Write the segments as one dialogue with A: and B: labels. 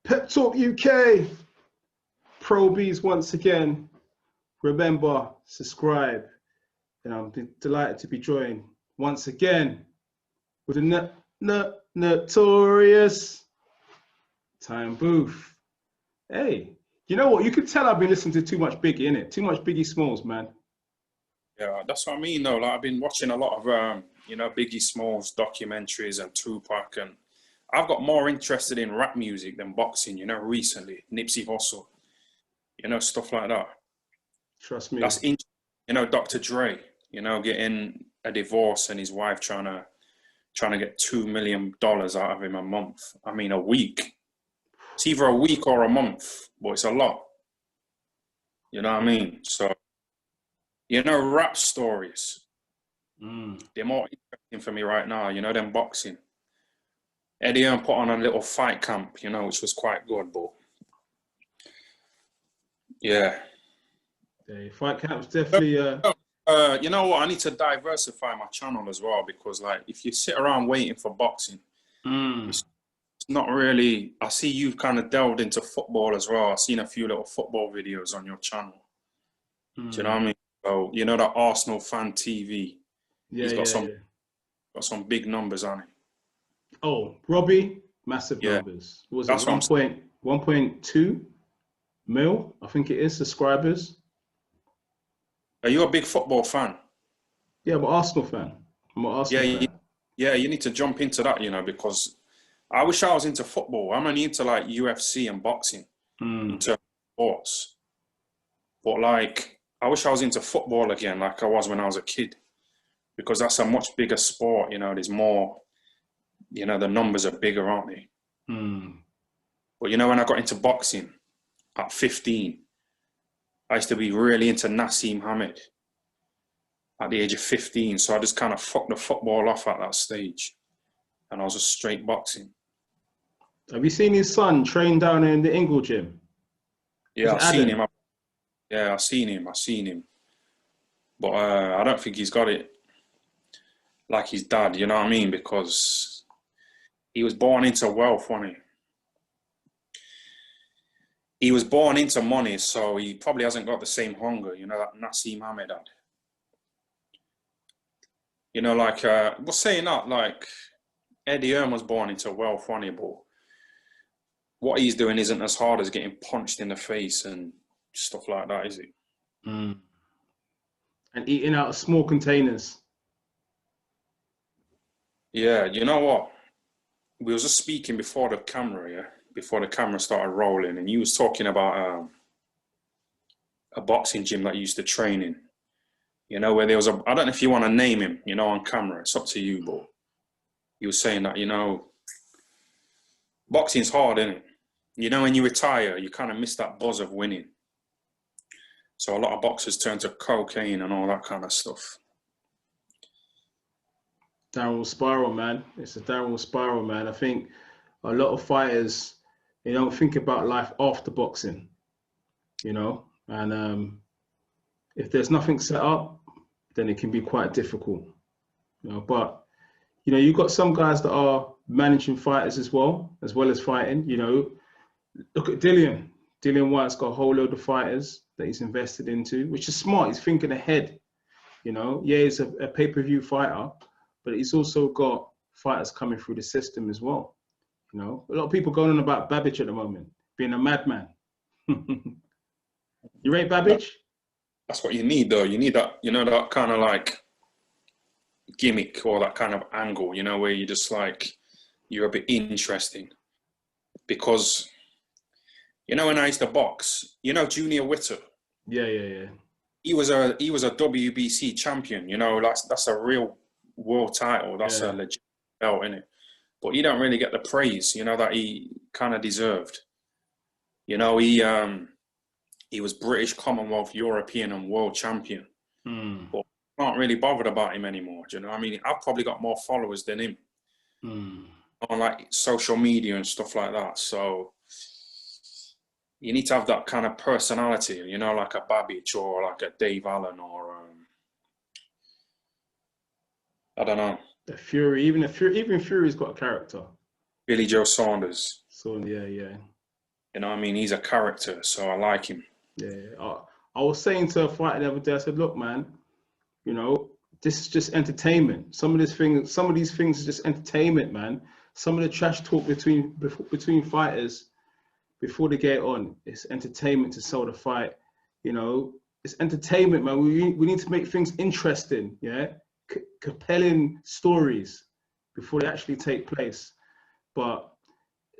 A: Pep Talk UK, Pro Beez once again. Remember, subscribe. And I'm delighted to be joined once again with the notorious Tyan Booth. Hey, you know what? You could tell I've been listening to too much Biggie, innit? Too much Biggie Smalls, man.
B: Yeah, that's what I mean, though. Like, I've been watching a lot of, Biggie Smalls documentaries and Tupac, and I've got more interested in rap music than boxing, recently. Nipsey Hussle, stuff like that.
A: Trust me.
B: That's Dr. Dre, getting a divorce and his wife trying to get $2 million out of him a month. I mean, a week. It's either a week or a month, but it's a lot. You know what I mean? So, rap stories. They're more interesting for me right now, than boxing. Eddie Earn put on a little fight camp, which was quite good, but yeah.
A: Fight camp's definitely...
B: you know what? I need to diversify my channel as well, because like if you sit around waiting for boxing, it's not really... I see you've kind of delved into football as well. I've seen a few little football videos on your channel. Do you know what I mean? So, the Arsenal fan TV.
A: Yeah,
B: he's got some big numbers on it.
A: Oh, Robbie, massive numbers. What was it 1.2 mil? I think it is subscribers.
B: Are you a big football fan?
A: Yeah, I'm an Arsenal fan. I'm an Arsenal fan.
B: Yeah, you need to jump into that, because I wish I was into football. I'm only into like UFC and boxing in terms of sports. But like, I wish I was into football again, like I was when I was a kid, because that's a much bigger sport. There's more. The numbers are bigger, aren't they? But when I got into boxing at 15, I used to be really into Nassim Hamed at the age of 15. So I just kind of fucked the football off at that stage. And I was just straight boxing.
A: Have you seen his son train down in the Ingle gym?
B: Yeah, I've seen him. I've seen him. But I don't think he's got it like his dad, you know what I mean? Because he was born into wealth, wasn't he? He was born into money, so he probably hasn't got the same hunger, that Nassim Hamed had. We're saying that, like, Eddie Earn was born into wealth, wasn't he? But what he's doing isn't as hard as getting punched in the face and stuff like that, is it?
A: And eating out of small containers.
B: Yeah, you know what? We was just speaking before the camera, before the camera started rolling, and you was talking about a boxing gym that you used to train in, where there was I don't know if you want to name him, on camera, it's up to you, but you were saying that, boxing's hard, isn't it? When you retire, you kind of miss that buzz of winning. So a lot of boxers turn to cocaine and all that kind of stuff.
A: Downward spiral, man. It's a downward spiral, man. I think a lot of fighters, they don't think about life after boxing, and if there's nothing set up, then it can be quite difficult, but you've got some guys that are managing fighters as well as fighting. Look at Dillian White's got a whole load of fighters that he's invested into, which is smart. He's thinking ahead. He's a pay-per-view fighter, but he's also got fighters coming through the system as well. A lot of people going on about Babbage at the moment, being a madman. You rate Babbage?
B: That's what you need, though. You need that, that kind of like gimmick or that kind of angle, where you just like, you're a bit interesting. Because, when I used to box, Junior Witter.
A: Yeah.
B: He was a WBC champion, that's a real world title. That's a legit belt, innit? But he don't really get the praise, that he kind of deserved. He was British, Commonwealth, European, and world champion. But I'm not really bothered about him anymore. Do you know what I mean? I've probably got more followers than him on like social media and stuff like that. So you need to have that kind of personality, like a Babbage or like a Dave Allen or I don't know.
A: A Fury, even Fury's got a character.
B: Billy Joe Saunders.
A: So yeah.
B: You know what I mean? He's a character, so I like him.
A: Yeah. I was saying to a fighter the other day, I said, look, man, you know, this is just entertainment. Some of these things are just entertainment, man. Some of the trash talk between fighters before they get on, it's entertainment to sell the fight. You know, it's entertainment, man. We need to make things interesting, yeah, compelling stories before they actually take place. But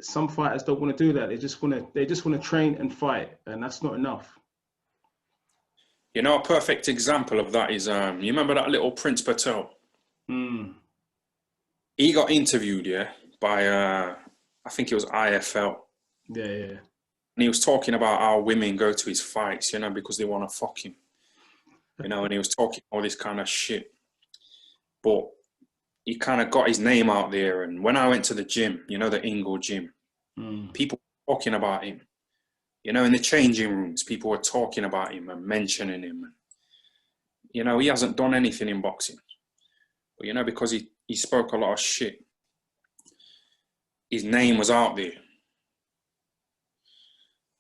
A: some fighters don't want to do that. They just want to train and fight, and that's not enough.
B: You know, a perfect example of that is, you remember that little Prince Patel?
A: Mm.
B: He got interviewed, yeah, by, I think it was IFL.
A: Yeah.
B: And he was talking about how women go to his fights, you know, because they want to fuck him. You know, and he was talking all this kind of shit. But he kind of got his name out there. And when I went to the gym, you know, the Ingle gym, people were talking about him. You know, in the changing rooms, people were talking about him and mentioning him. You know, he hasn't done anything in boxing. But, you know, because he spoke a lot of shit, his name was out there.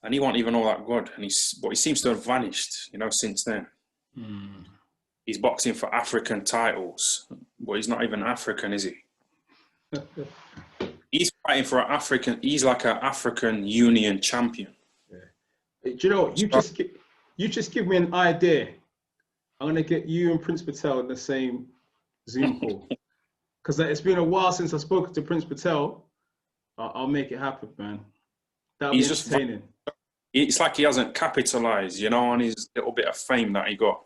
B: And he wasn't even all that good. But he seems to have vanished, you know, since then. He's boxing for African titles, but he's not even African, is he? He's fighting for he's like an African Union champion.
A: Do you know, you just give me an idea. I'm gonna get you and Prince Patel in the same Zoom call, because it's been a while since I spoke to Prince Patel. I'll make it happen, man. That'll be entertaining.
B: It's like he hasn't capitalized, you know, on his little bit of fame that he got.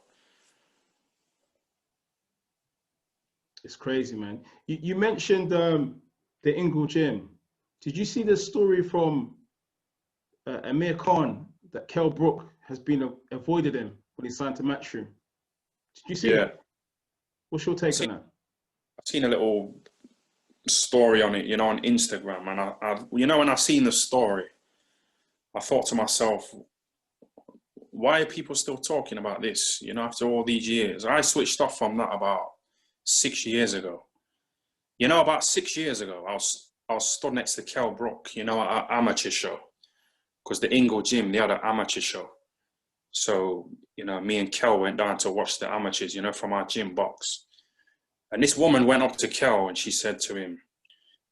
A: It's crazy, man. You mentioned the Ingle gym. Did you see the story from Amir Khan that Kell Brook has been avoided him when he signed to Matchroom? Did you see it? What's your take on that?
B: I've seen a little story on it, you know, on Instagram, and I you know, when I seen the story, I thought to myself, why are people still talking about this? You know, after all these years, I switched off from that about 6 years ago. You know, about 6 years ago, I was stood next to Kell Brook, you know, at an amateur show, because the Ingle gym, they had an amateur show. So, you know, me and Kell went down to watch the amateurs, you know, from our gym box. And this woman went up to Kell and she said to him,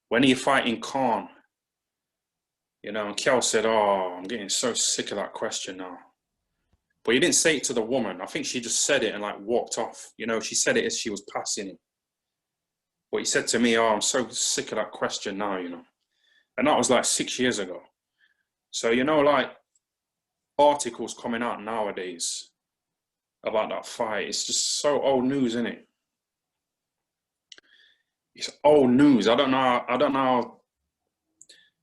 B: when are you fighting Khan? You know, and Kell said, oh, I'm getting so sick of that question now. But he didn't say it to the woman. I think she just said it and like walked off. You know, she said it as she was passing him. But he said to me, oh, I'm so sick of that question now, you know. And that was like 6 years ago. So, you know, like articles coming out nowadays about that fight, it's just so old news, isn't it? It's old news. I don't know how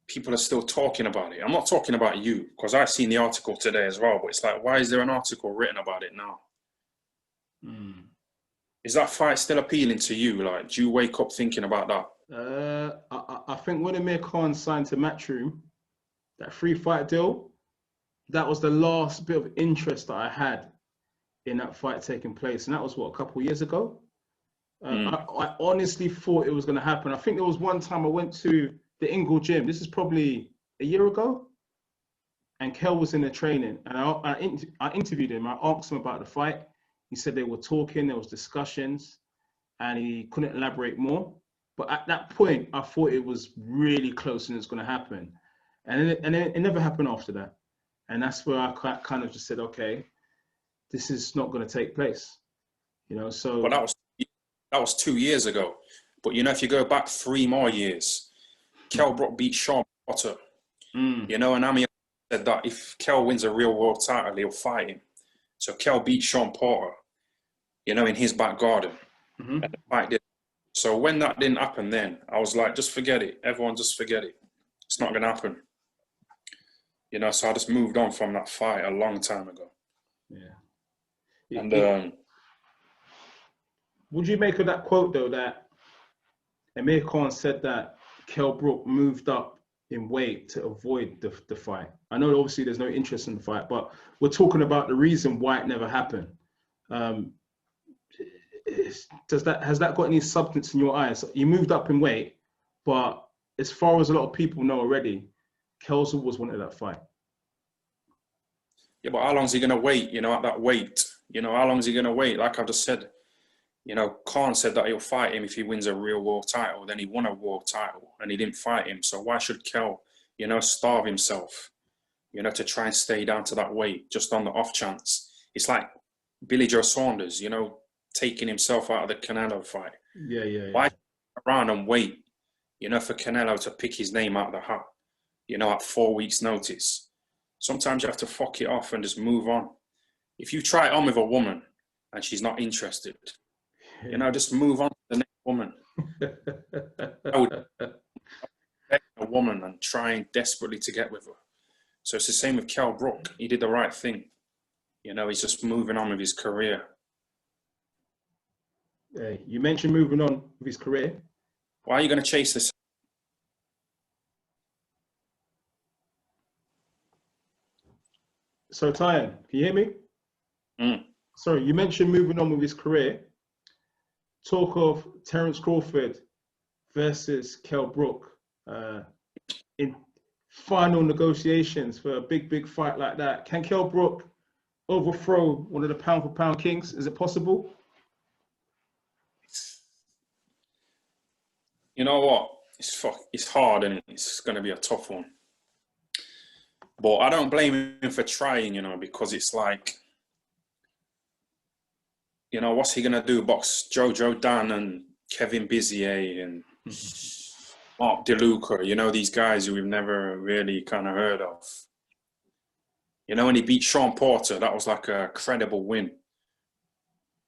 B: people are still talking about it. I'm not talking about you, because I've seen the article today as well, but it's like, why is there an article written about it now? Is that fight still appealing to you? Like, do you wake up thinking about that?
A: I think when Amir Khan signed to Matchroom, that 3-fight deal, that was the last bit of interest that I had in that fight taking place. And that was, what, a couple of years ago? I honestly thought it was going to happen. I think there was one time I went to the Ingle gym. This is probably a year ago. And Kell was in the training. And I interviewed him. I asked him about the fight. He said they were talking, there was discussions, and he couldn't elaborate more. But at that point, I thought it was really close and it was going to happen. And it never happened after that. And that's where I kind of just said, okay, this is not going to take place. You know, so...
B: But that was 2 years ago. But, you know, if you go back 3 more years, Kell Brook beat Sean Potter. You know, and Amir said that if Kell wins a real world title, he'll fight him. So Kell beat Sean Porter, you know, in his back garden. And the fight did. So when that didn't happen then, I was like, just forget it. Everyone just forget it. It's not going to happen. You know, so I just moved on from that fight a long time ago.
A: Yeah.
B: And
A: would you make of that quote, though, that Amir Khan said that Kell Brook moved up in weight to avoid the fight? I know obviously there's no interest in the fight, but we're talking about the reason why it never happened. Has that got any substance in your eyes? You moved up in weight, but as far as a lot of people know already, Kel's always wanted that fight.
B: Yeah, but how long is he going to wait, you know, at that weight? You know, how long is he going to wait? Like I just said, you know, Khan said that he'll fight him if he wins a real world title. Then he won a world title and he didn't fight him. So why should Kel, you know, starve himself, you know, to try and stay down to that weight just on the off chance? It's like Billy Joe Saunders, you know, taking himself out of the Canelo fight.
A: Yeah.
B: Why around and wait, you know, for Canelo to pick his name out of the hat, you know, at 4 weeks' notice? Sometimes you have to fuck it off and just move on. If you try it on with a woman and she's not interested, you know, just move on to the next woman. I would pick a woman and trying desperately to get with her. So it's the same with Kell Brook. He did the right thing. You know, he's just moving on with his career.
A: Hey, you mentioned moving on with his career.
B: Why are you going to chase this?
A: So, Tyan, can you hear me? Sorry, you mentioned moving on with his career. Talk of Terence Crawford versus Kell Brook in final negotiations for a big fight like that. Can Kell Brook overthrow one of the pound-for-pound kings? Is it possible?
B: You know what? It's hard and it's going to be a tough one. But I don't blame him for trying, you know, because it's like, you know, what's he going to do? Box Jojo Dan and Kevin Bizier and Mark DeLuca, you know, these guys who we've never really kind of heard of. You know, when he beat Sean Porter, that was like a credible win.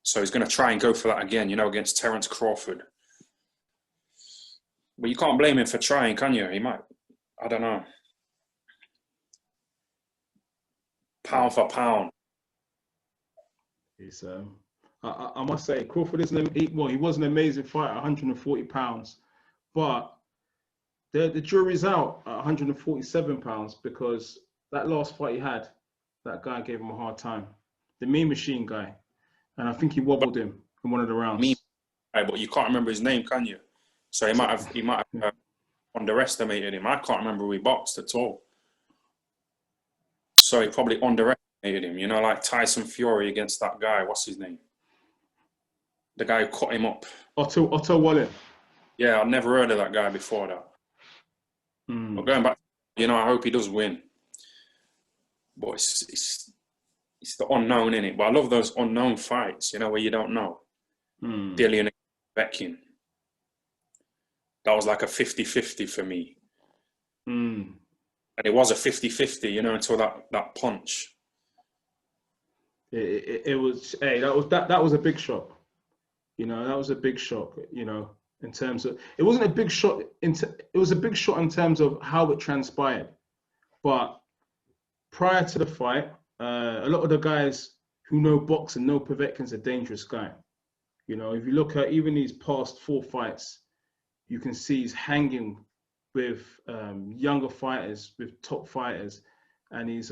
B: So he's going to try and go for that again, you know, against Terence Crawford. But you can't blame him for trying, can you? He might, I don't know. Pound for pound.
A: It's, I must say, Crawford isn't, he was an amazing fighter, 140 pounds. But the jury's out at 147 pounds because that last fight he had, that guy gave him a hard time. The Mean Machine guy. And I think he wobbled him in one of the rounds.
B: But you can't remember his name, can you? So he might have underestimated him. I can't remember who he boxed at all. So he probably underestimated him. You know, like Tyson Fury against that guy. What's his name? The guy who cut him up.
A: Otto Wallet.
B: Yeah, I've never heard of that guy before that. But going back, you know, I hope he does win. But it's the unknown in it. But I love those unknown fights, you know, where you don't know. Dillian and Beckin. That was like a 50-50 for me. And it was a 50-50, you know, until that punch.
A: It was, hey, that was a big shock. You know, that was a big shock, you know, in terms of, it wasn't a big shot, it was a big shot in terms of how it transpired. But prior to the fight, a lot of the guys who know boxing know Povetkin's a dangerous guy. You know, if you look at even these past 4 fights, you can see he's hanging with younger fighters, with top fighters, and he's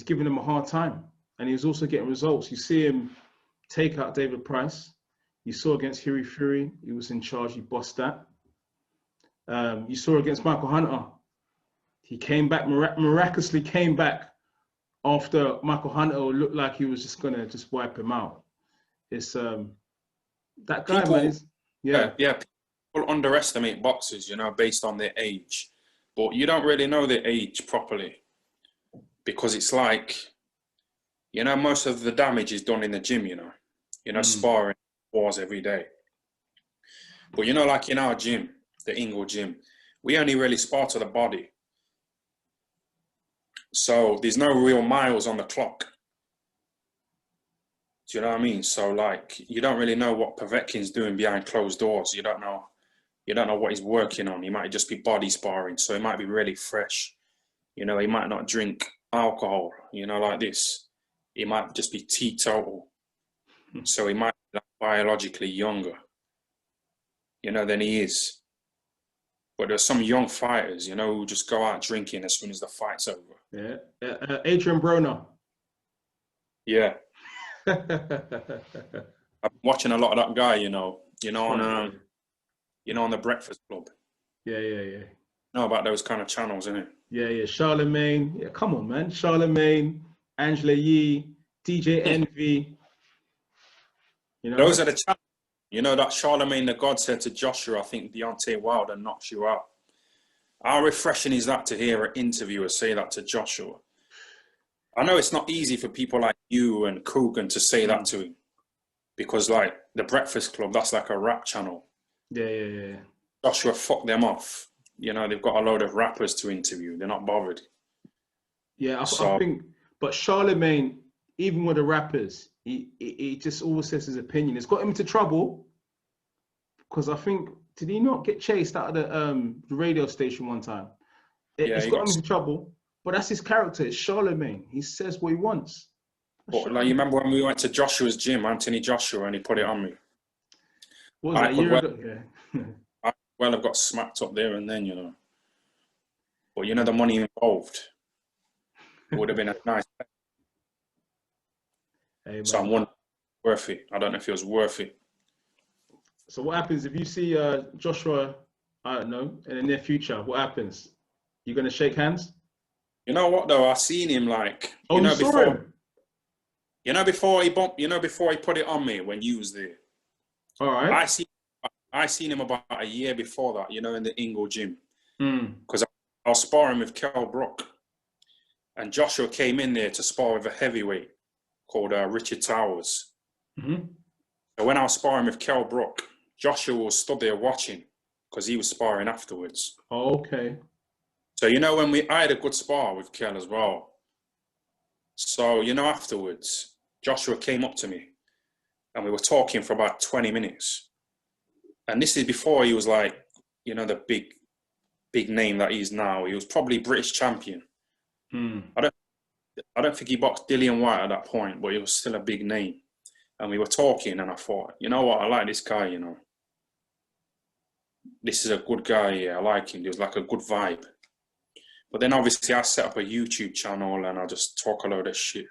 A: giving them a hard time. And he's also getting results. You see him take out David Price. You saw against Hughie Fury, he was in charge, he bossed that. You saw against Michael Hunter, he came back, miraculously came back after Michael Hunter looked like he was just gonna just wipe him out. It's that guy, man. Is,
B: yeah. People underestimate boxers, you know, based on their age, but you don't really know their age properly because it's like, you know, most of the damage is done in the gym, you know, sparring wars every day. But you know, like in our gym, the Ingle gym, we only really spar to the body. So there's no real miles on the clock. Do you know what I mean? So like, you don't really know what Povetkin's doing behind closed doors. You don't know what he's working on. He might just be body sparring. So he might be really fresh. You know, he might not drink alcohol, you know, like this. He might just be teetotal. So he might be biologically younger, you know, than he is. But there's some young fighters, you know, who just go out drinking as soon as the fight's over.
A: Yeah. Adrian Broner.
B: Yeah. I've been watching a lot of that guy, you know, on the Breakfast Club.
A: Yeah.
B: know about those kind of channels, innit?
A: Yeah, yeah. Charlemagne. Yeah, come on, man. Charlemagne, Angela Yee, DJ Envy. You
B: Those
A: know?
B: are the channels. You know that Charlemagne the God said to Joshua, I think Deontay Wilder knocks you out. How refreshing is that to hear an interviewer say that to Joshua? I know it's not easy for people like you and Coogan to say that to him, because like the Breakfast Club, that's like a rap channel.
A: Yeah, yeah, yeah.
B: Joshua fucked them off. You know, they've got a load of rappers to interview. They're not bothered.
A: Yeah, I
B: So
A: think, but Charlemagne, even with the rappers, he just always says his opinion. It's got him into trouble because I think, did he not get chased out of the radio station one time?
B: yeah,
A: It's
B: he
A: got
B: got.
A: him into trouble, but that's his character. It's Charlemagne. He says what he wants. That's
B: But like, you
A: Charlemagne.
B: remember when we went to Joshua's gym, Anthony Joshua, and he put it on me.
A: What was
B: I
A: that, a
B: could
A: year
B: well,
A: ago? Yeah.
B: I well have got smacked up there and then, you know. But you know the money involved would have been a nice.
A: Hey,
B: So I'm
A: man.
B: wondering, worth it. I don't know if it was worth it.
A: So what happens if you see Joshua, I don't know, in the near future? What happens? You gonna shake hands?
B: You know what though? I seen him like,
A: Oh, you saw him?
B: before he bumped, before he put it on me when you was there.
A: All right.
B: I seen him about a year before that, in the Ingle gym.
A: Mm.
B: Because I was sparring with Kell Brook. And Joshua came in there to spar with a heavyweight called Richard Towers.
A: Mm-hmm.
B: So when I was sparring with Kell Brook, Joshua was stood there watching because he was sparring afterwards.
A: Oh, okay.
B: So, when I had a good spar with Kell as well. So, afterwards, Joshua came up to me and we were talking for about 20 minutes. And this is before he was like, the big name that he is now. He was probably British champion.
A: Mm.
B: I don't think he boxed Dillian White at that point, but he was still a big name. And we were talking and I thought, you know what, I like this guy, This is a good guy, yeah, I like him. There was like a good vibe. But then obviously I set up a YouTube channel and I just talk a load of shit.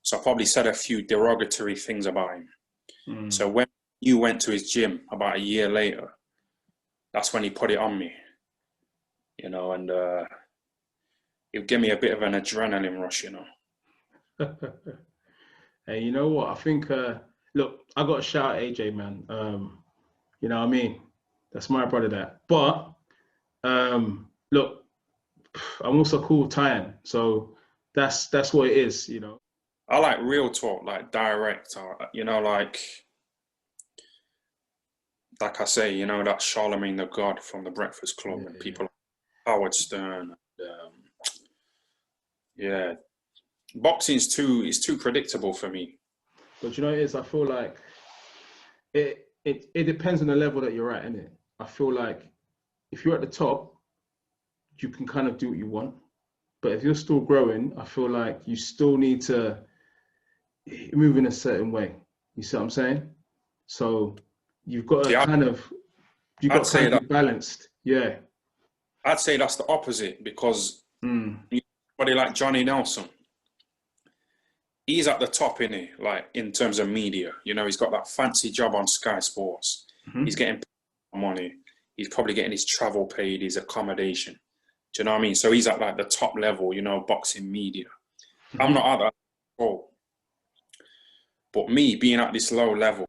B: So I probably said a few derogatory things about him.
A: Mm.
B: So when you went to his gym about a year later, that's when he put it on me, and it gave me a bit of an adrenaline rush,
A: Hey, you know what? I think, look, I got to shout out AJ, man. You know what I mean? That's my brother, that. But, look, I'm also cool with Tyan. So that's what it is,
B: I like real talk, like direct, like I say, that Charlemagne the God from the Breakfast Club, and people like Howard Stern. Yeah, boxing is too predictable for me.
A: But you know what it is? I feel like it depends on the level that you're at, innit? I feel like if you're at the top, you can kind of do what you want. But if you're still growing, I feel like you still need to move in a certain way. You see what I'm saying? So you've got to be balanced. Yeah.
B: I'd say that's the opposite, because somebody like Johnny Nelson, he's at the top, isn't he? Like in terms of media, he's got that fancy job on Sky Sports. Mm-hmm. He's getting money. He's probably getting his travel paid, his accommodation. Do you know what I mean? So he's at like the top level, boxing media. Mm-hmm. I'm not at that level. But me being at this low level,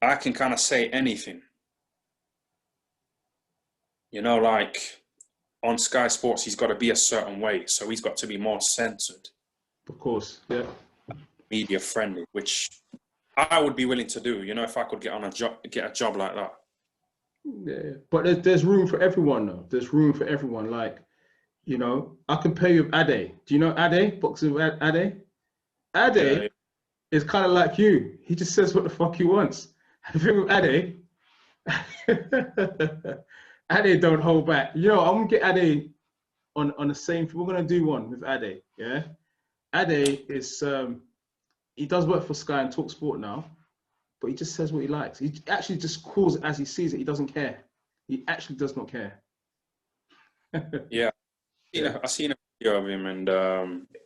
B: I can kind of say anything. Like on Sky Sports, he's got to be a certain way. So he's got to be more censored.
A: Of course, yeah.
B: Media friendly, which I would be willing to do, if I could get a job like that.
A: Yeah, but there's room for everyone, though. There's room for everyone. Like, I can pay you with Ade. Do you know Ade? Boxing with Ade? Ade is kind of like you. He just says what the fuck he wants. The thing with Ade, Ade don't hold back. I'm gonna get Ade on the same. We're gonna do one with Ade. Yeah, Ade is he does work for Sky and Talk Sport now, but he just says what he likes. He actually just calls it as he sees it. He doesn't care. He actually does not care.
B: Yeah, I seen a video of him, and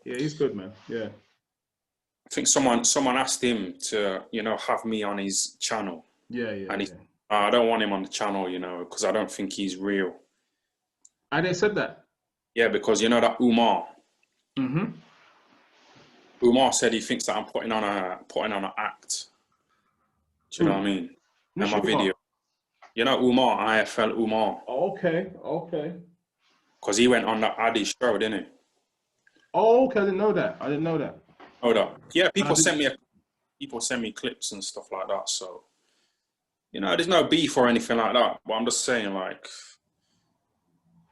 A: yeah, he's good, man. Yeah,
B: I think someone asked him to have me on his channel.
A: Yeah.
B: And I don't want him on the channel, because I don't think he's real.
A: Ade said that.
B: Yeah, because you know that Umar.
A: Mm-hmm.
B: Umar said he thinks that I'm putting on an act. Do you know what I mean? And
A: Which
B: my
A: Umar?
B: video. You know Umar, IFL Umar.
A: Oh, okay.
B: Because he went on that Addy show, didn't he?
A: Oh, okay. I didn't know that.
B: Hold up. Yeah,
A: I didn't.
B: people send me clips and stuff like that. So, there's no beef or anything like that. But I'm just saying, like,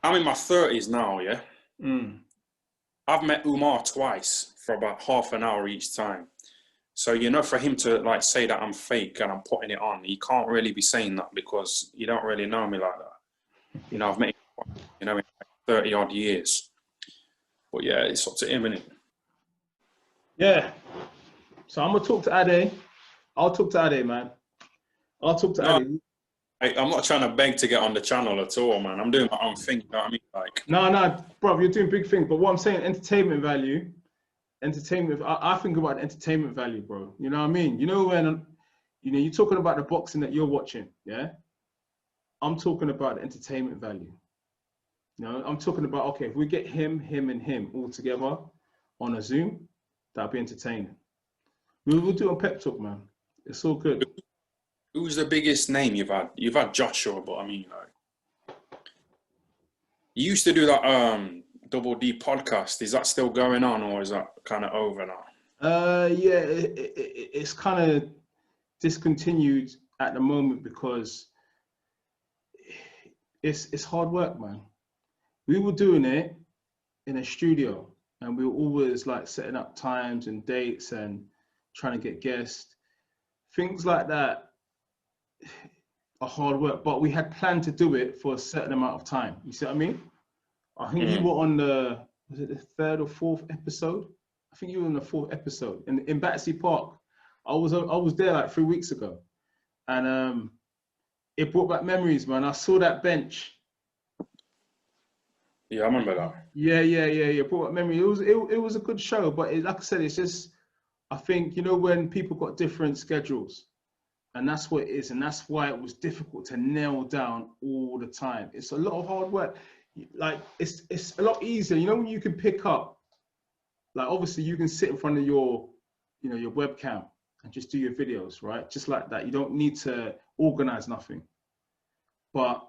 B: I'm in my 30s now, yeah?
A: Mm.
B: I've met Umar twice for about half an hour each time. So, for him to like say that I'm fake and I'm putting it on, he can't really be saying that because you don't really know me like that. I've met him, in like 30 odd years. But yeah, it's up to him, innit?
A: Yeah. So I'm gonna talk to Ade. I'll talk to Ade, man. I'll talk to
B: No,
A: Ade.
B: I'm not trying to beg to get on the channel at all, man. I'm doing my own thing, you know what I mean? Like,
A: No, bro, you're doing big things. But what I'm saying, entertainment value. I think about the entertainment value, bro. You know what I mean? When you're talking about the boxing that you're watching, yeah? I'm talking about the entertainment value. I'm talking about, okay, if we get him, and him all together on a Zoom, that'll be entertaining. We'll do a pep talk, man. It's all good.
B: who's the biggest name you've had? You've had Joshua, but I mean, like, you used to do that Double D podcast. Is that still going on, or is that kind of over now?
A: Yeah, it's kind of discontinued at the moment because it's hard work, man. We were doing it in a studio, and we were always like setting up times and dates and trying to get guests, things like that. Are hard work, but we had planned to do it for a certain amount of time. You see what I mean? I think you were on was it the third or fourth episode? I think you were on the fourth episode in Battersea Park. I was there like 3 weeks ago, and it brought back memories, man. I saw that bench.
B: Yeah, I remember that.
A: Yeah. It brought back memory. It was a good show, but like I said, it's just I think when people got different schedules. And that's what it is. And that's why it was difficult to nail down all the time. It's a lot of hard work. Like it's a lot easier. When you can pick up, like obviously you can sit in front of your webcam and just do your videos, right? Just like that. You don't need to organize nothing. And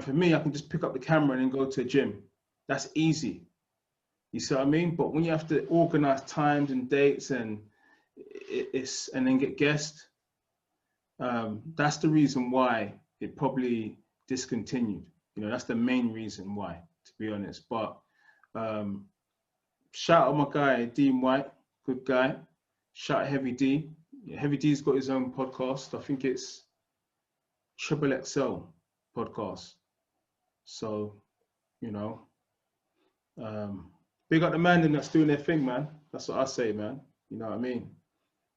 A: for me, I can just pick up the camera and then go to a gym. That's easy. You see what I mean? But when you have to organize times and dates and then get guests, that's the reason why it probably discontinued. That's the main reason why, to be honest. But shout out my guy, Dean White, good guy. Shout out Heavy D. Heavy D's got his own podcast. I think it's Triple XL podcast. So, big up the man that's doing their thing, man. That's what I say, man. You know what I mean?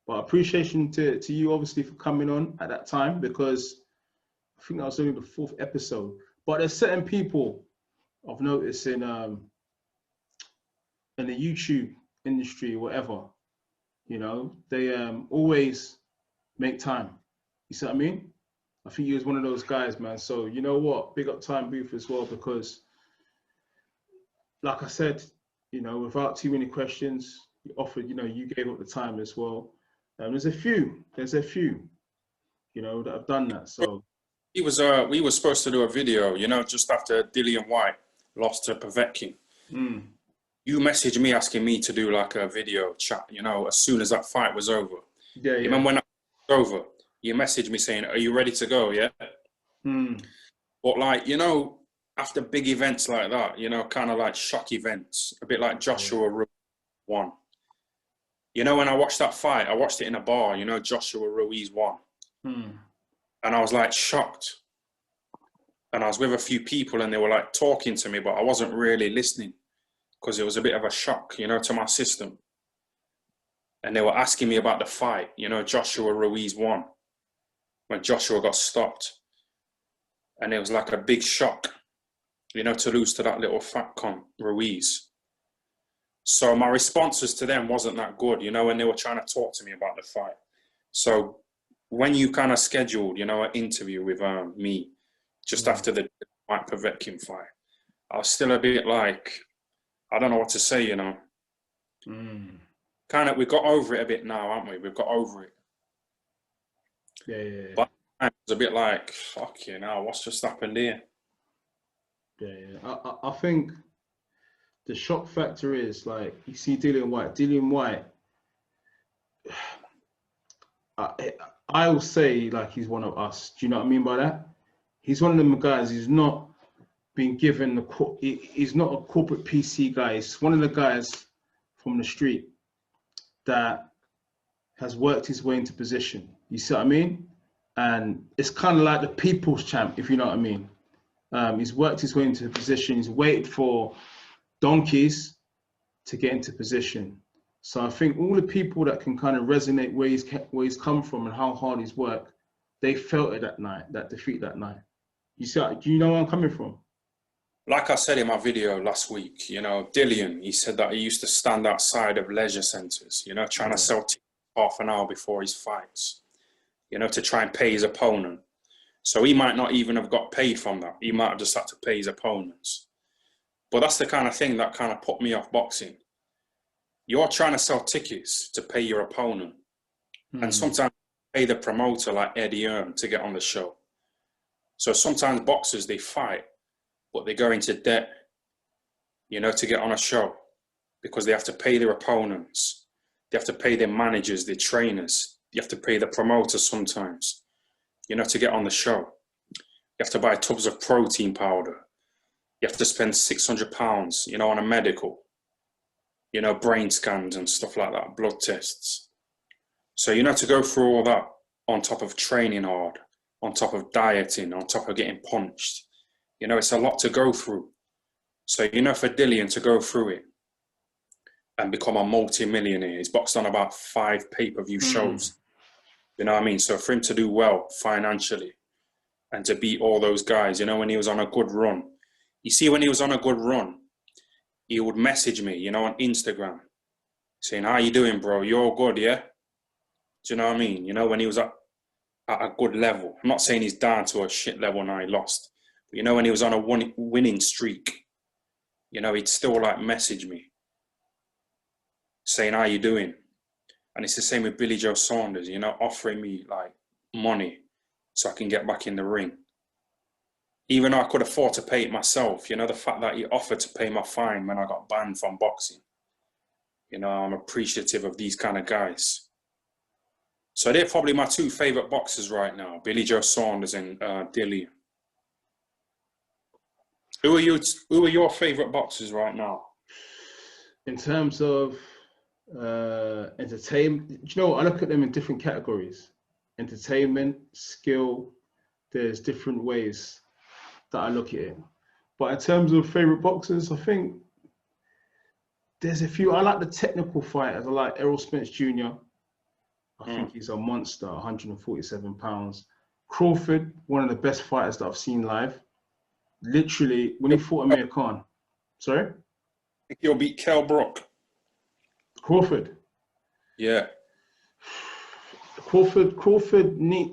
A: But appreciation to you, obviously, for coming on at that time, because I think that was only the fourth episode. But there's certain people I've noticed in the YouTube industry, whatever, they always make time. You see what I mean? I think you was one of those guys, man. So you know what? Big up Time Booth as well, because like I said, without too many questions, you offered, you gave up the time as well. There's a few, that have done that. So
B: We were supposed to do a video, just after Dillian White lost to Povetkin. You messaged me asking me to do like a video chat, as soon as that fight was over.
A: Yeah.
B: Even when that was over, you messaged me saying, "Are you ready to go?" Yeah. But like, after big events like that, kind of like shock events, a bit like Joshua won. When I watched that fight, I watched it in a bar, Joshua Ruiz won. And I was like shocked. And I was with a few people and they were like talking to me, but I wasn't really listening because it was a bit of a shock, to my system. And they were asking me about the fight, Joshua Ruiz won when Joshua got stopped. And it was like a big shock, to lose to that little fat cunt, Ruiz. So my responses to them wasn't that good, when they were trying to talk to me about the fight. So when you kind of scheduled, an interview with me just after the Mike Povetkin fight, I was still a bit like, I don't know what to say, you know. Kind of, we got over it a bit now, haven't we? We've got over it.
A: Yeah.
B: But it was a bit like, fuck you now, what's just happened here?
A: Yeah. I think the shock factor is like, you see Dillian White. Dillian White, I will say like he's one of us. Do you know what I mean by that? He's one of them guys. He's not been given he's not a corporate PC guy. He's one of the guys from the street that has worked his way into position. You see what I mean? And it's kind of like the people's champ, if you know what I mean. He's worked his way into position. He's waited for donkeys to get into position. So I think all the people that can kind of resonate where he's come from and how hard he's worked, they felt it that night, that defeat that night. You see, do you know where I'm coming from?
B: Like I said in my video last week, you know, Dillian, he said that he used to stand outside of leisure centres, you know, trying to sell tickets half an hour before his fights, you know, to try and pay his opponent. So he might not even have got paid from that. He might have just had to pay his opponents. But that's the kind of thing that kind of put me off boxing. You're trying to sell tickets to pay your opponent. And sometimes pay the promoter like Eddie Earn to get on the show. So sometimes boxers, they fight, but they go into debt, you know, to get on a show because they have to pay their opponents. They have to pay their managers, their trainers. You have to pay the promoter sometimes, you know, to get on the show. You have to buy tubs of protein powder. You have to spend £600, you know, on a medical, you know, brain scans and stuff like that, blood tests. So, you know, to go through all that on top of training hard, on top of dieting, on top of getting punched, you know, it's a lot to go through. So, you know, for Dillian to go through it and become a multi-millionaire, he's boxed on about 5 pay-per-view shows. You know what I mean? So for him to do well financially and to beat all those guys, you know, when he was on a good run, you see, when he was on a good run, he would message me, you know, on Instagram saying, how you doing, bro? You're good, yeah? Do you know what I mean? You know, when he was at a good level. I'm not saying he's down to a shit level now, he lost. But, you know, when he was on a winning streak, you know, he'd still, like, message me saying, how you doing? And it's the same with Billy Joe Saunders, you know, offering me, like, money so I can get back in the ring. Even though I could afford to pay it myself, you know, the fact that he offered to pay my fine when I got banned from boxing. You know, I'm appreciative of these kind of guys. So they're probably my 2 favourite boxers right now, Billy Joe Saunders and Dillian. Who are your favourite boxers right now?
A: In terms of entertainment, you know, I look at them in different categories. Entertainment, skill, there's different ways that I look at it. But in terms of favorite boxers, I think there's a few. I like the technical fighters. I like Errol Spence Jr. I think he's a monster, 147 pounds. Crawford, one of the best fighters that I've seen live. Literally, when he fought Amir Khan. Sorry?
B: I think he'll beat Kell Brook.
A: Crawford.
B: Yeah.
A: Crawford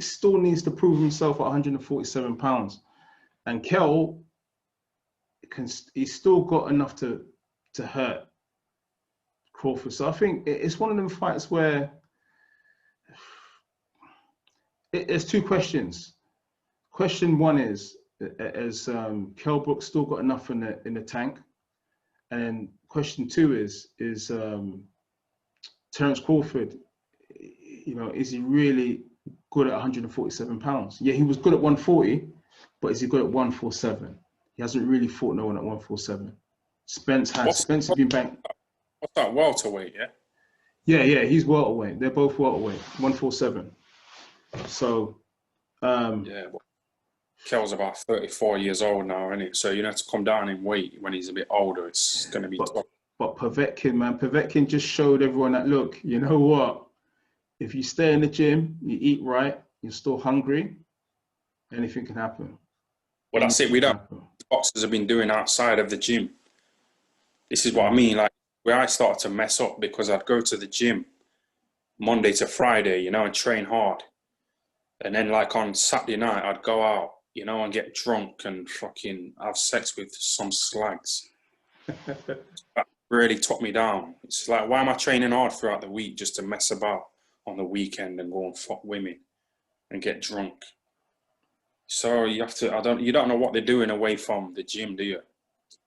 A: still needs to prove himself at 147 pounds. And Kell, he's still got enough to hurt Crawford. So I think it's one of them fights where there's 2 questions. Question 1 is, has Kell Brook still got enough in the tank? And then question 2 is Terence Crawford, you know, is he really good at 147 pounds? Yeah, he was good at 140, but is he good at 147? He hasn't really fought no one at 147. Spence has been banked.
B: What's that, welterweight, yeah?
A: Yeah, he's welterweight. They're both welterweight, 147. So,
B: yeah, but Kell's about 34 years old now, isn't it? So you have to come down in weight when he's a bit older. It's going to be tough.
A: But Povetkin just showed everyone that, look, you know what? If you stay in the gym, you eat right, you're still hungry, anything can happen.
B: Well, that's it. We don't. Boxers have been doing outside of the gym. This is what I mean. Like, where I started to mess up because I'd go to the gym Monday to Friday, you know, and train hard. And then like on Saturday night, I'd go out, you know, and get drunk and fucking have sex with some slags. That really took me down. It's like, why am I training hard throughout the week just to mess about on the weekend and go and fuck women and get drunk? So you have to, you don't know what they're doing away from the gym, do you?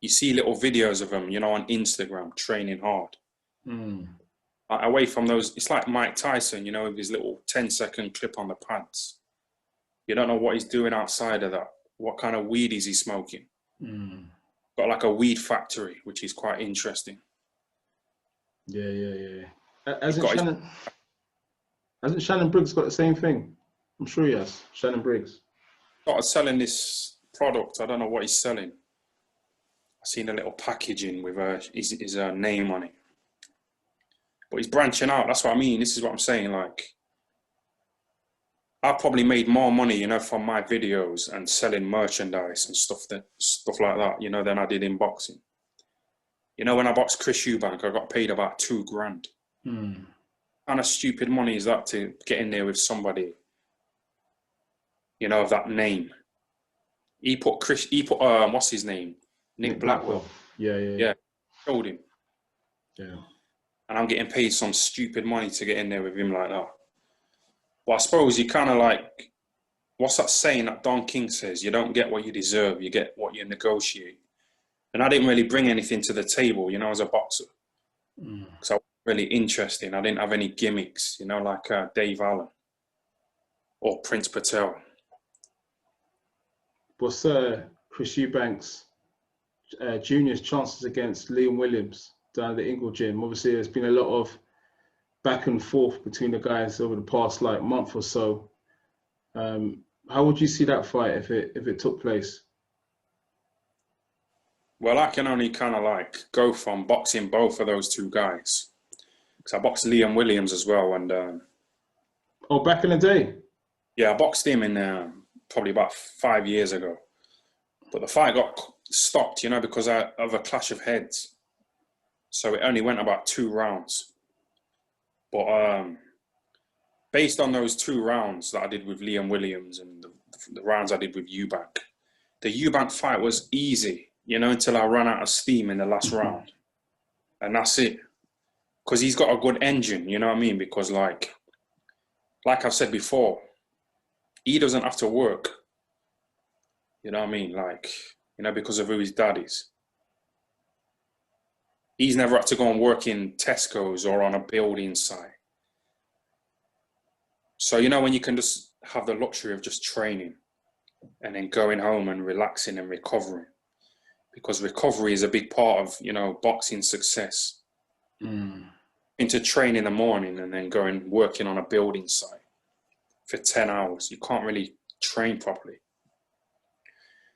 B: You see little videos of them, you know, on Instagram training hard. Away from those, it's like Mike Tyson, you know, with his little 10-second clip on the pads. You don't know what he's doing outside of that. What kind of weed is he smoking? Got like a weed factory, which is quite interesting.
A: Yeah. Hasn't Shannon Briggs got the same thing? I'm sure he has. Shannon Briggs
B: Started selling this product. I don't know what he's selling. I seen a little packaging with his name on it. But he's branching out. That's what I mean. This is what I'm saying. Like, I probably made more money, you know, from my videos and selling merchandise and stuff like that, you know, than I did in boxing. You know, when I boxed Chris Eubank, I got paid about $2,000. What kind of stupid money is that to get in there with somebody, you know, of that name? He put what's his name? Nick Blackwell.
A: Yeah.
B: Showed him.
A: Yeah.
B: And I'm getting paid some stupid money to get in there with him like that. But I suppose you kind of like, what's that saying that Don King says? You don't get what you deserve, you get what you negotiate. And I didn't really bring anything to the table, you know, as a boxer. Because I wasn't really interesting. I didn't have any gimmicks, you know, like Dave Allen or Prince Patel.
A: What's Chris Eubanks Jr.'s chances against Liam Williams down at the Ingle Gym? Obviously, there's been a lot of back and forth between the guys over the past like month or so. How would you see that fight if it took place?
B: Well, I can only kind of like go from boxing both of those two guys, because I boxed Liam Williams as well. And
A: back in the day?
B: Yeah, I boxed him in probably about 5 years ago. But the fight got stopped, you know, because of a clash of heads. So it only went about 2 rounds. But based on those 2 rounds that I did with Liam Williams and the rounds I did with Eubank, the Eubank fight was easy, you know, until I ran out of steam in the last round. And that's it. Because he's got a good engine, you know what I mean? Because like I've said before, he doesn't have to work. You know what I mean? Like, you know, because of who his dad is. He's never had to go and work in Tesco's or on a building site. So, you know, when you can just have the luxury of just training and then going home and relaxing and recovering, because recovery is a big part of, you know, boxing success. Into train in the morning and then going working on a building site for 10 hours. You can't really train properly.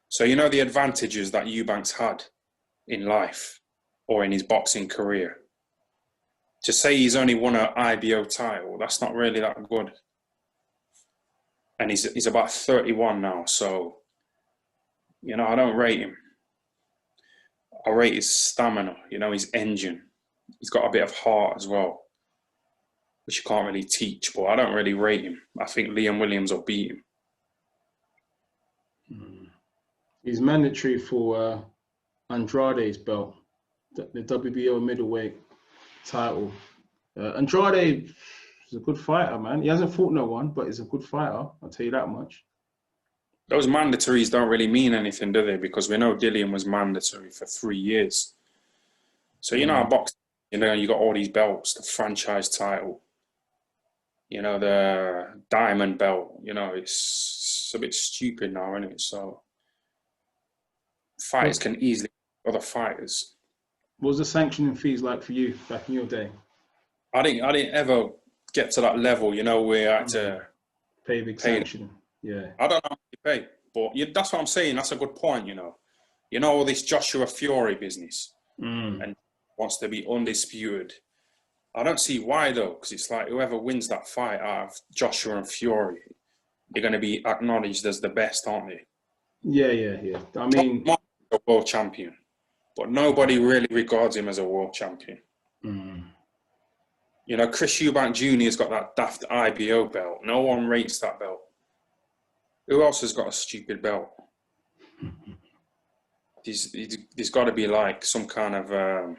B: So, you know, the advantages that Eubanks had in life or in his boxing career. To say he's only won an IBO title, that's not really that good. And he's about 31 now, so, you know, I don't rate him. I rate his stamina, you know, his engine. He's got a bit of heart as well, which you can't really teach, but I don't really rate him. I think Liam Williams will beat him.
A: He's mandatory for Andrade's belt, the WBO middleweight title. Andrade is a good fighter, man. He hasn't fought no one, but he's a good fighter. I'll tell you that much.
B: Those mandatories don't really mean anything, do they? Because we know Dillian was mandatory for 3 years. So, you know, how boxing, you know, you got all these belts, the franchise title, you know, the diamond belt, you know, it's a bit stupid now, isn't it? So fighters can easily other fighters.
A: What was the sanctioning fees like for you back in your day?
B: I didn't ever get to that level, you know, where I had to
A: pay big sanction. Yeah.
B: I don't know how much you pay, but that's what I'm saying. That's a good point, you know. You know, all this Joshua Fury business and wants to be undisputed. I don't see why, though, because it's like whoever wins that fight out of Joshua and Fury, they're going to be acknowledged as the best, aren't they?
A: Yeah. I mean,
B: a world champion, but nobody really regards him as a world champion. You know, Chris Eubank Jr. has got that daft IBO belt. No one rates that belt. Who else has got a stupid belt? There's got to be like some kind of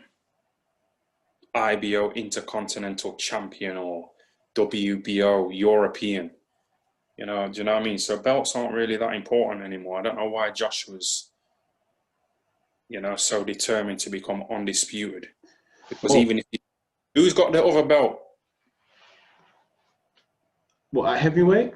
B: IBO Intercontinental Champion or WBO European. You know, do you know what I mean? So belts aren't really that important anymore. I don't know why Josh was, you know, so determined to become undisputed. Because even if who's got the other belt?
A: What, at heavyweight?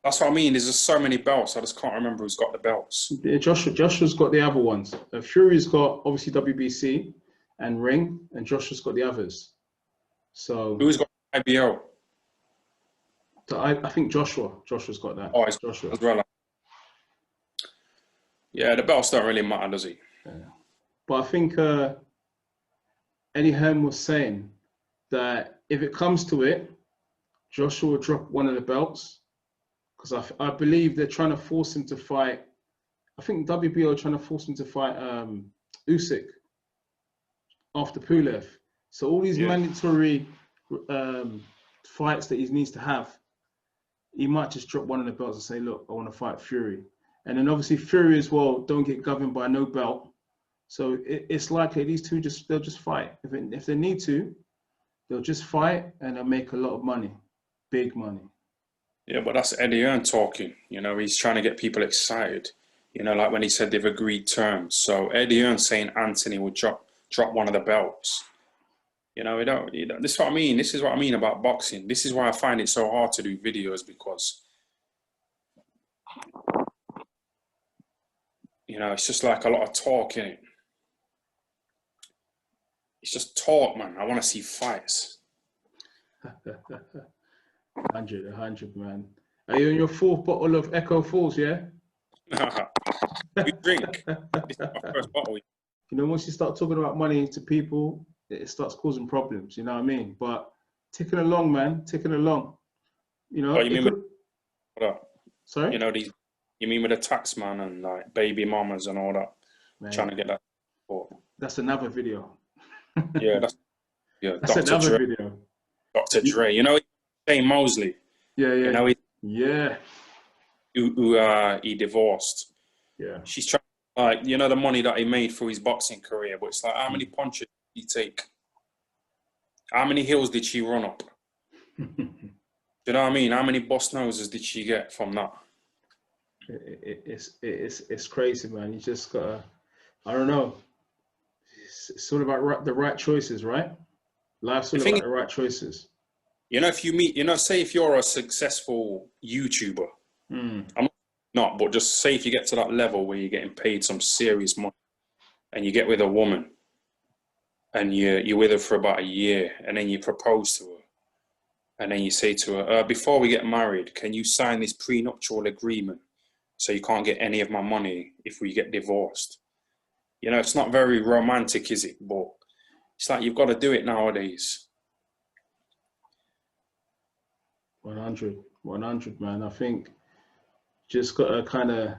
B: That's what I mean. There's just so many belts. I just can't remember who's got the belts.
A: Yeah, Joshua's got the other ones. Fury's got obviously WBC and Ring, and Joshua's got the others. So
B: who's got IBO?
A: So I think Joshua's got that.
B: Oh, it's
A: Joshua
B: as well. Yeah, the belts don't really matter, does it?
A: Yeah. But I think Eddie Hearn was saying that if it comes to it, Joshua will drop one of the belts, because I believe they're trying to force him to fight. I think WBO are trying to force him to fight Usyk after Pulev. So all these mandatory fights that he needs to have, he might just drop one of the belts and say, look, I want to fight Fury. And then obviously Fury as well don't get governed by no belt. So it's likely these two they'll just fight. If they need to, they'll just fight and they'll make a lot of money, big money.
B: Yeah, but that's Eddie Hearn talking. You know, he's trying to get people excited. You know, like when he said they've agreed terms. So Eddie Hearn saying Anthony would drop one of the belts. You know, this is what I mean. This is what I mean about boxing. This is why I find it so hard to do videos, because, you know, it's just like a lot of talk in it. It's just talk, man. I want to see fights.
A: 100, man. Are you on your fourth bottle of Echo Falls, yeah?
B: You drink. This is my first bottle.
A: You know, once you start talking about money to people, it starts causing problems, you know what I mean? But ticking along, man, ticking along. You know,
B: oh, you mean what up?
A: Sorry?
B: You know, you mean with the tax man and like baby mamas and all that, man, trying to get that support.
A: That's another video.
B: Yeah, that's
A: Dr. another
B: Dre.
A: video.
B: Dr. Dre, you know, Shane Mosley.
A: Yeah.
B: You know,
A: who
B: he divorced.
A: Yeah.
B: She's trying, like, you know, the money that he made through his boxing career, but it's like, how many punches did he take? How many hills did she run up? Do you know what I mean? How many bust noses did she get from that?
A: It's crazy, man. You just gotta, I don't know. It's all about the right choices, right? Life's all about the right choices.
B: You know, if you meet, you know, say if you're a successful YouTuber, I'm not, but just say if you get to that level where you're getting paid some serious money and you get with a woman and you're with her for about a year and then you propose to her and then you say to her, before we get married, can you sign this prenuptial agreement so you can't get any of my money if we get divorced? You know, it's not very romantic, is it? But it's like you've got to do it nowadays.
A: 100, man. I think just got to kind of,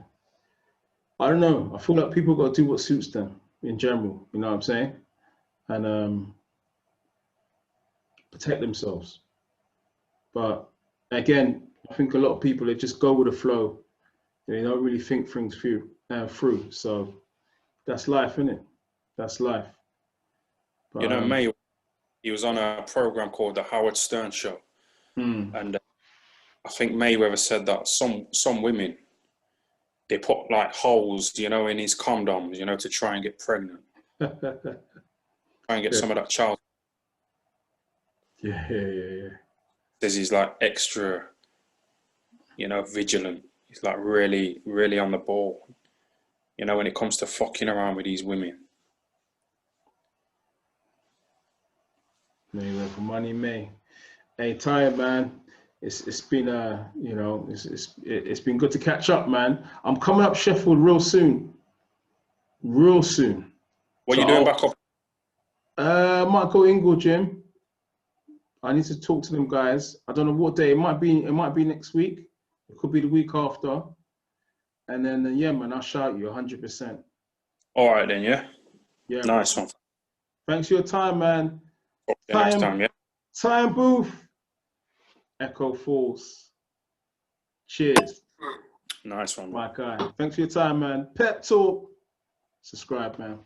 A: I don't know. I feel like people got to do what suits them in general. You know what I'm saying? And protect themselves. But again, I think a lot of people, they just go with the flow. They don't really think things through. So that's life, isn't it? That's life. But,
B: you know, May, he was on a program called The Howard Stern Show. And I think Mayweather said that some women, they put like holes, you know, in his condoms, you know, to try and get pregnant. Try and get some of that child.
A: Yeah.
B: Says he's like extra, you know, vigilant. He's like really, really on the ball, you know, when it comes to fucking around with these women.
A: Mayweather for money, May. Hey, Tyan, man. It's been you know, it's been good to catch up, man. I'm coming up Sheffield real soon. What
B: are you doing back up?
A: I might go Ingle Gym. I need to talk to them guys. I don't know what day. It might be next week. It could be the week after. And then yeah, man, I'll shout you 100%.
B: All right then, yeah.
A: Yeah.
B: Nice one.
A: Thanks for your time, man.
B: Next time, yeah.
A: Time Booth. Echo Falls. Cheers.
B: Nice one,
A: my guy. Thanks for your time, man. Pep Talk. Subscribe, man.